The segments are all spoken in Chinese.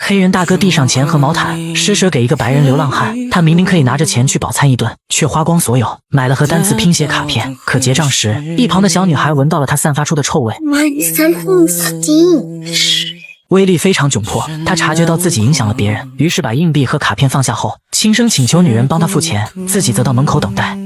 黑人大哥递上钱和毛毯，施舍给一个白人流浪汉。他明明可以拿着钱去饱餐一顿，却花光所有，买了和单词拼写卡片。可结账时，一旁的小女孩闻到了他散发出的臭味。威利非常窘迫，他察觉到自己影响了别人，于是把硬币和卡片放下后，轻声请求女人帮他付钱，自己则到门口等待。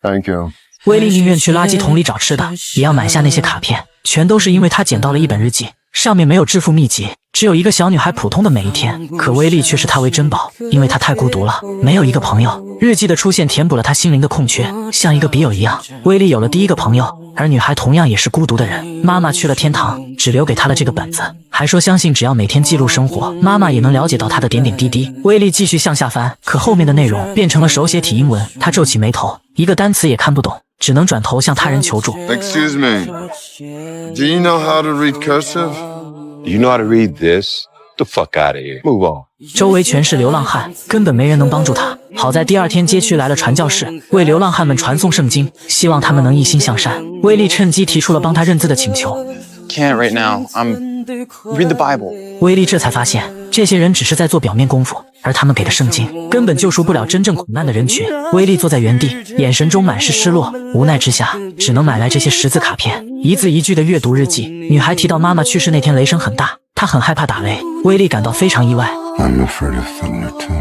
Thank you。威利宁愿去垃圾桶里找吃的，也要买下那些卡片，全都是因为他捡到了一本日记，上面没有致富秘籍，只有一个小女孩普通的每一天。可威利却视她为珍宝，因为他太孤独了，没有一个朋友。日记的出现填补了他心灵的空缺，像一个笔友一样，威利有了第一个朋友。而女孩同样也是孤独的人，妈妈去了天堂，只留给她了这个本子，还说相信只要每天记录生活，妈妈也能了解到她的点点滴滴。威利继续向下翻，可后面的内容变成了手写体英文，他皱起眉头，一个单词也看不懂，只能转头向他人求助。 Excuse me. Do you know how to read cursive? You know how to read this? The fuck out of here. Move on. 周围全是流浪汉，根本没人能帮助他。好在第二天街区来了传教士，为流浪汉们传颂圣经，希望他们能一心向善。威利趁机提出了帮他认字的请求。 Can't right now. Read the Bible. 威利这才发现，这些人只是在做表面功夫，而他们给的圣经根本救赎不了真正苦难的人群。威利坐在原地，眼神中满是失落，无奈之下，只能买来这些识字卡片，一字一句的阅读日记。女孩提到妈妈去世那天雷声很大，她很害怕打雷。威利感到非常意外。 I'm afraid of thunder too.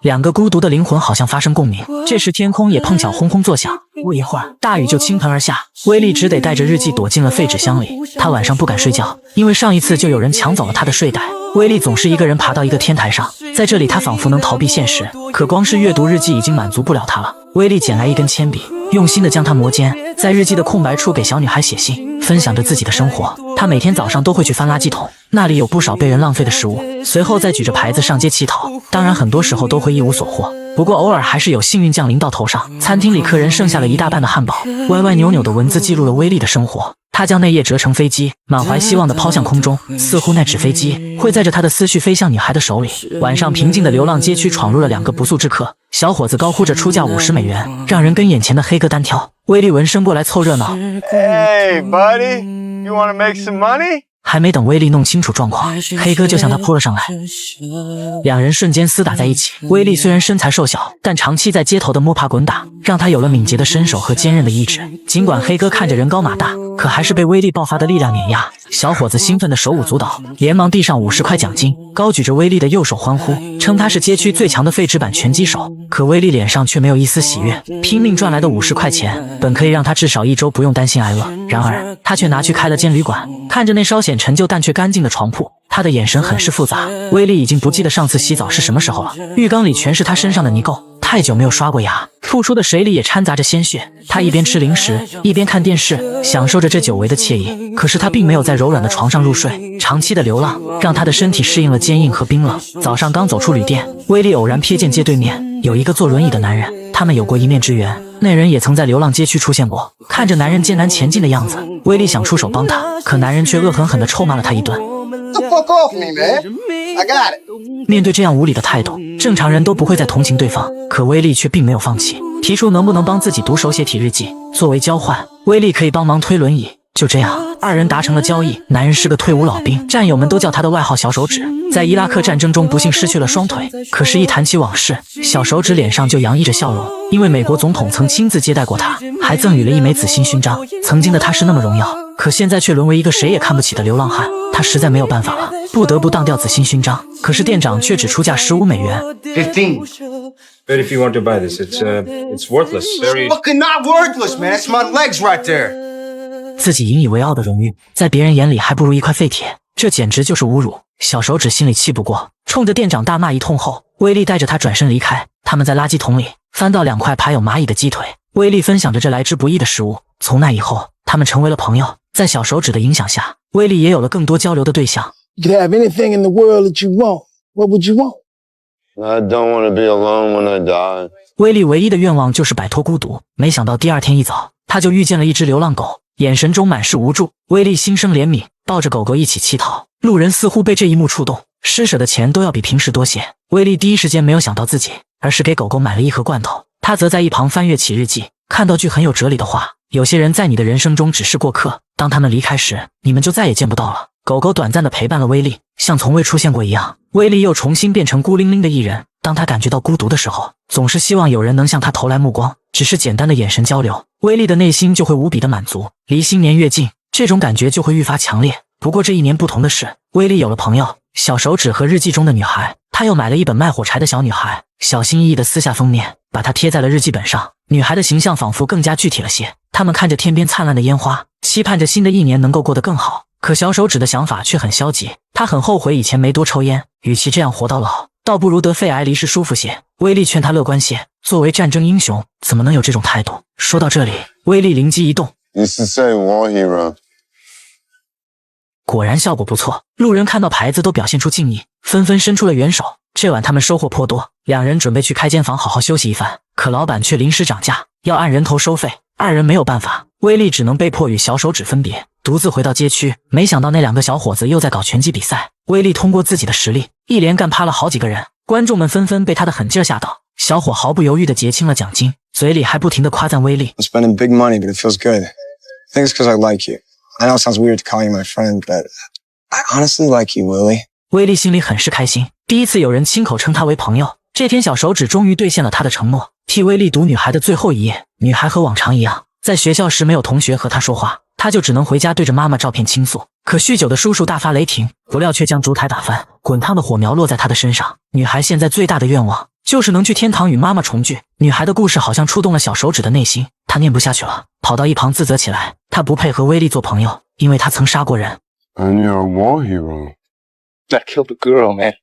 两个孤独的灵魂好像发生共鸣。这时天空也碰巧轰轰作响，不一会儿大雨就倾盆而下。威利只得带着日记躲进了废纸箱里。他晚上不敢睡觉，因为上一次就有人抢走了他的睡袋。威利总是一个人爬到一个天台上，在这里他仿佛能逃避现实，可光是阅读日记已经满足不了他了。威利捡来一根铅笔，用心地将它磨尖，在日记的空白处给小女孩写信，分享着自己的生活。他每天早上都会去翻垃圾桶，那里有不少被人浪费的食物，随后再举着牌子上街乞讨。当然很多时候都会一无所获，不过偶尔还是有幸运降临到头上。餐厅里客人剩下了一大半的汉堡，歪歪扭扭的文字记录了威利的生活。他将那页折成飞机，满怀希望地抛向空中，似乎那纸飞机会载着他的思绪飞向女孩的手里。晚上平静的流浪街区闯入了两个不速之客，小伙子高呼着出价50美元，让人跟眼前的黑哥单挑。威利闻声过来凑热闹。 Hey, buddy. You want to make some money? 还没等威利弄清楚状况，黑哥就向他扑了上来，两人瞬间厮打在一起。威利虽然身材瘦小，但长期在街头的摸爬滚打，让他有了敏捷的身手和坚韧的意志。尽管黑哥看着人高马大，可还是被威利爆发的力量碾压。小伙子兴奋的手舞足蹈，连忙递上50块奖金，高举着威利的右手欢呼，称他是街区最强的废纸板拳击手。可威利脸上却没有一丝喜悦，拼命赚来的50块钱本可以让他至少1周不用担心挨饿，然而他却拿去开了间旅馆。看着那稍显陈旧但却干净的床铺，他的眼神很是复杂。威利已经不记得上次洗澡是什么时候了，浴缸里全是他身上的泥垢，太久没有刷过牙，吐出的水里也掺杂着鲜血。他一边吃零食一边看电视，享受着这久违的惬意。可是他并没有在柔软的床上入睡，长期的流浪让他的身体适应了坚硬和冰冷。早上刚走出旅店，威利偶然瞥见街对面有一个坐轮椅的男人，他们有过一面之缘。那人也曾在流浪街区出现过。看着男人艰难前进的样子，威利想出手帮他，可男人却恶狠狠地臭骂了他一顿。面对这样无理的态度，正常人都不会再同情对方，可威利却并没有放弃，提出能不能帮自己读手写体日记，作为交换，威利可以帮忙推轮椅。就这样，二人达成了交易。男人是个退伍老兵，战友们都叫他的外号小手指，在伊拉克战争中不幸失去了双腿。可是一谈起往事，小手指脸上就洋溢着笑容，因为美国总统曾亲自接待过他，还赠予了一枚紫心勋章。曾经的他是那么荣耀，可现在却沦为一个谁也看不起的流浪汉。他实在没有办法了，不得不当掉紫心勋章。可是店长却只出价15美元。15. But if you want to buy this, it's worthless. Very. Fucking not worthless, man. It's my legs right there. 自己引以为傲的荣誉，在别人眼里还不如一块废铁，这简直就是侮辱。小手指心里气不过，冲着店长大骂一通后，威利带着他转身离开。他们在垃圾桶里翻到2块爬有蚂蚁的鸡腿，威利分享着这来之不易的食物。从那以后，他们成为了朋友。在小手指的影响下，威利也有了更多交流的对象。 You could have anything in the world that you want. What would you want? I don't want to be alone when I die. 威利唯一的愿望就是摆脱孤独。没想到第二天一早，他就遇见了一只流浪狗，眼神中满是无助。威利心生怜悯，抱着狗狗一起乞讨。路人似乎被这一幕触动，施舍的钱都要比平时多些。威利第一时间没有想到自己，而是给狗狗买了一盒罐头。他则在一旁翻阅起日记，看到句很有哲理的话：有些人在你的人生中只是过客，当他们离开时，你们就再也见不到了。狗狗短暂的陪伴了威利，像从未出现过一样。威利又重新变成孤零零的一人。当他感觉到孤独的时候，总是希望有人能向他投来目光，只是简单的眼神交流，威利的内心就会无比的满足。离新年越近，这种感觉就会愈发强烈。不过这一年不同的是，威利有了朋友，小手指和日记中的女孩。他又买了一本卖火柴的小女孩，小心翼翼地撕下封面，把它贴在了日记本上。女孩的形象仿佛更加具体了些。他们看着天边灿烂的烟花，期盼着新的一年能够过得更好。可小手指的想法却很消极，他很后悔以前没多抽烟，与其这样活到老，倒不如得肺癌离世舒服些。威利劝他乐观些，作为战争英雄，怎么能有这种态度？说到这里，威利灵机一动 Used to say war hero. 果然效果不错，路人看到牌子都表现出敬意，纷纷伸出了援手。这晚他们收获颇多，两人准备去开间房好好休息一番，可老板却临时涨价，要按人头收费。二人没有办法，威利只能被迫与小手指分别，独自回到街区。没想到那两个小伙子又在搞拳击比赛，威利通过自己的实力，一连干趴了好几个人。观众们纷纷被他的狠劲吓到，小伙毫不犹豫地结清了奖金，嘴里还不停地夸赞威利。 I'm spending big money, but it feels good. I think it's because I like you. I know it sounds weird to call you my friend, but I honestly like you, Willie. 威利心里很是开心，第一次有人亲口称他为朋友。这天小手指终于兑现了他的承诺，替威利读女孩的最后一页。女孩和往常一样，在学校时没有同学和他说话，他就只能回家对着妈妈照片倾诉。可酗酒的叔叔大发雷霆，不料却将烛台打翻，滚烫的火苗落在他的身上。女孩现在最大的愿望就是能去天堂与妈妈重聚。女孩的故事好像触动了小手指的内心，他念不下去了，跑到一旁自责起来。他不配和威利做朋友，因为他曾杀过人。 And you're a war hero. I killed a girl, man.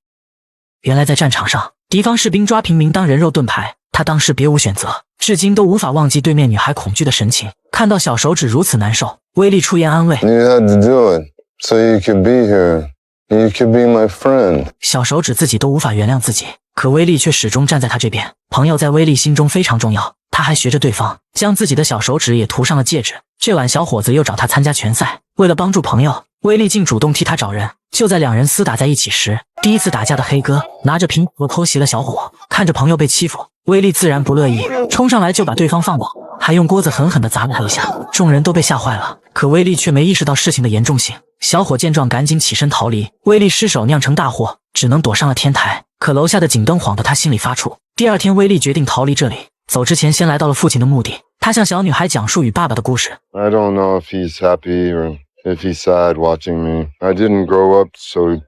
原来在战场上，敌方士兵抓平民当人肉盾牌，他当时别无选择，至今都无法忘记对面女孩恐惧的神情。看到小手指如此难受，威利出言安慰 You had to do it so you could be here. You could be my friend. 小手指自己都无法原谅自己，可威利却始终站在他这边。朋友在威利心中非常重要，他还学着对方，将自己的小手指也涂上了戒指。这晚小伙子又找他参加拳赛，为了帮助朋友，威利竟主动替他找人。就在两人厮打在一起时，第一次打架的黑哥拿着苹果偷袭了小伙，看着朋友被欺负，威利自然不乐意，冲上来就把对方放倒，还用锅子狠狠地砸了他一下。众人都被吓坏了，可威利却没意识到事情的严重性。小伙见状赶紧起身逃离，威利失手酿成大祸，只能躲上了天台。可楼下的警灯晃得他心里发怵。第二天，威利决定逃离这里，走之前先来到了父亲的墓地。他向小女孩讲述与爸爸的故事。 I don't know if he's happy or if he's sad watching me. I didn't grow up so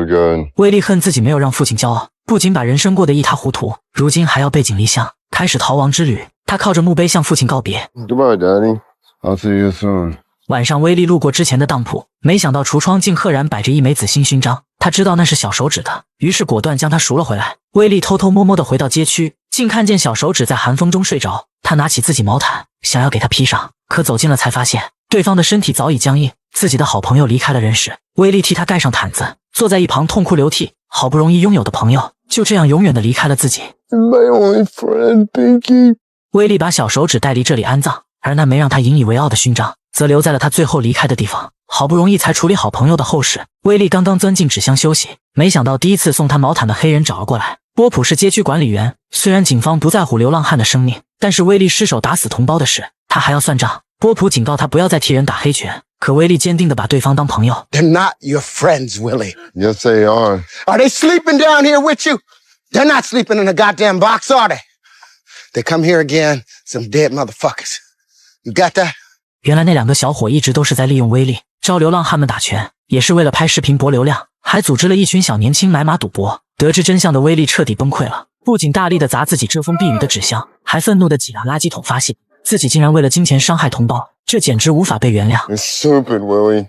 good. 威利恨自己没有让父亲骄傲，不仅把人生过得一塌糊涂，如今还要背井离乡，开始逃亡之旅。他靠着墓碑向父亲告别。 Goodbye, Daddy. I'll see you soon. 晚上，威利路过之前的当铺，没想到橱窗竟赫然摆着一枚紫心勋章。他知道那是小手指的，于是果断将它赎了回来。威利偷偷摸摸地回到街区，竟看见小手指在寒风中睡着。他拿起自己毛毯，想要给他披上，可走近了才发现对方的身体早已僵硬，自己的好朋友离开了人世。威利替他盖上毯子，坐在一旁痛哭流涕。好不容易拥有的朋友，就这样永远地离开了自己。 My only friend, Pinky. 威利把小手指带离这里安葬，而那枚让他引以为傲的勋章则留在了他最后离开的地方。好不容易才处理好朋友的后事，威利刚刚钻进纸箱休息，没想到第一次送他毛毯的黑人找了过来。波普是街区管理员，虽然警方不在乎流浪汉的生命，但是威利失手打死同胞的事，他还要算账。波普警告他不要再替人打黑拳，可威利坚定地把对方当朋友。 They're not your friends, Willie. Yes, they are. Are they sleeping down here with you? They're not sleeping in a goddamn box, are they? They come here again, some dead motherfuckers. You got that? 原来那两个小伙一直都是在利用威利招流浪汉们打拳，也是为了拍视频博流量，还组织了一群小年轻买马赌博。得知真相的威利彻底崩溃了，不仅大力地砸自己遮风避雨的纸箱，还愤怒地挤压垃圾桶发泄，自己竟然为了金钱伤害同胞，这简直无法被原谅。 You're stupid, Willie.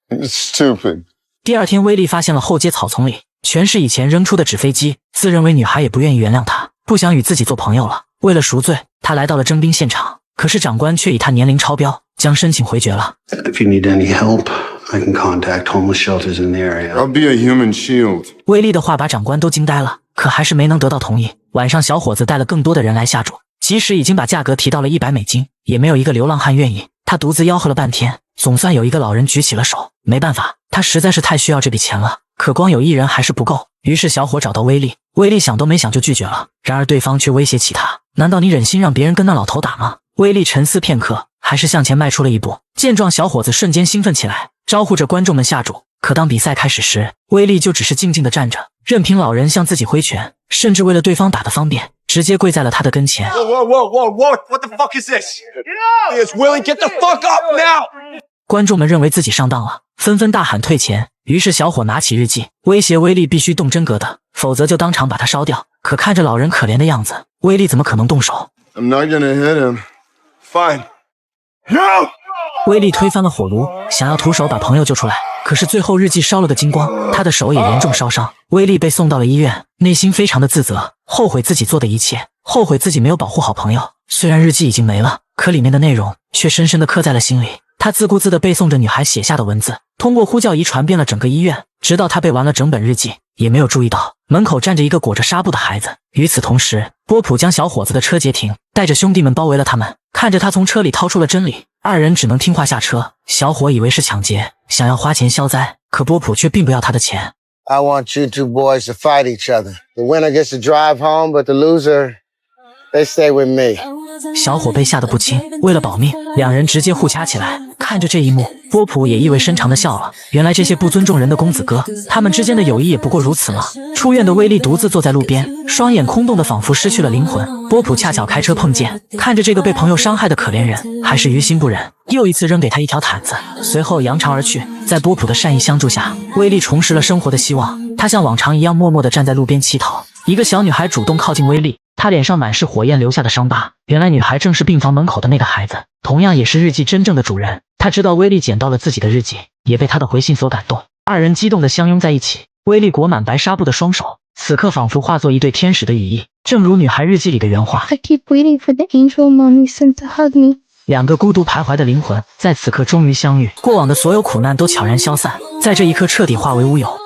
You're stupid. 第二天，威利发现了后街草丛里全是以前扔出的纸飞机，自认为女孩也不愿意原谅他，不想与自己做朋友了。为了赎罪，他来到了征兵现场，可是长官却以他年龄超标，将申请回绝了。 If you need any help, I can contact homeless shelters in the area. I'll be a human shield. 威利的话把长官都惊呆了，可还是没能得到同意。晚上，小伙子带了更多的人来下注，即使已经把价格提到了100美金，也没有一个流浪汉愿意。他独自吆喝了半天，总算有一个老人举起了手。没办法，他实在是太需要这笔钱了，可光有1人还是不够。于是小伙找到威利，威利想都没想就拒绝了。然而对方却威胁起他：难道你忍心让别人跟那老头打吗？威利沉思片刻，还是向前迈出了一步。见状，小伙子瞬间兴奋起来，招呼着观众们下注。可当比赛开始时，威利就只是静静地站着，任凭老人向自己挥拳，甚至为了对方打得方便，直接跪在了他的跟前。What the fuck is this? Yes, Willie, get the fuck up now! 观众们认为自己上当了，纷纷大喊退钱。于是小伙拿起日记，威胁威利必须动真格的，否则就当场把他烧掉。可看着老人可怜的样子，威利怎么可能动手？ I'm not gonna hit him. Fine. No! 威利推翻了火炉，想要徒手把朋友救出来，可是最后日记烧了个精光，他的手也严重烧伤。威利被送到了医院，内心非常的自责，后悔自己做的一切，后悔自己没有保护好朋友。虽然日记已经没了，可里面的内容却深深的刻在了心里。他自顾自地背诵着女孩写下的文字，通过呼叫仪传遍了整个医院，直到他背完了整本日记，也没有注意到门口站着一个裹着纱布的孩子。与此同时，波普将小伙子的车截停，带着兄弟们包围了他们。看着他从车里掏出了真理，二人只能听话下车。小伙以为是抢劫，想要花钱消灾，可波普却并不要他的钱。 I want you two boys to fight each other. The winner gets to drive home, but the loser, they stay with me. 小伙被吓得不轻，为了保命，两人直接互掐起来。看着这一幕，波普也意味深长地笑了。原来这些不尊重人的公子哥，他们之间的友谊也不过如此吗？出院的威利独自坐在路边，双眼空洞的仿佛失去了灵魂。波普恰巧开车碰见，看着这个被朋友伤害的可怜人，还是于心不忍，又一次扔给他一条毯子，随后扬长而去。在波普的善意相助下，威利重拾了生活的希望。他像往常一样默默地站在路边乞讨。一个小女孩主动靠近威利，她脸上满是火焰留下的伤疤。原来女孩正是病房门口的那个孩子，同样也是日记真正的主人。她知道威利捡到了自己的日记，也被他的回信所感动。二人激动地相拥在一起。威利裹满白纱布的双手，此刻仿佛化作一对天使的羽翼，正如女孩日记里的原话 I keep waiting for the angel mommy sent to hug me. 两个孤独徘徊的灵魂在此刻终于相遇，过往的所有苦难都悄然消散，在这一刻彻底化为乌有。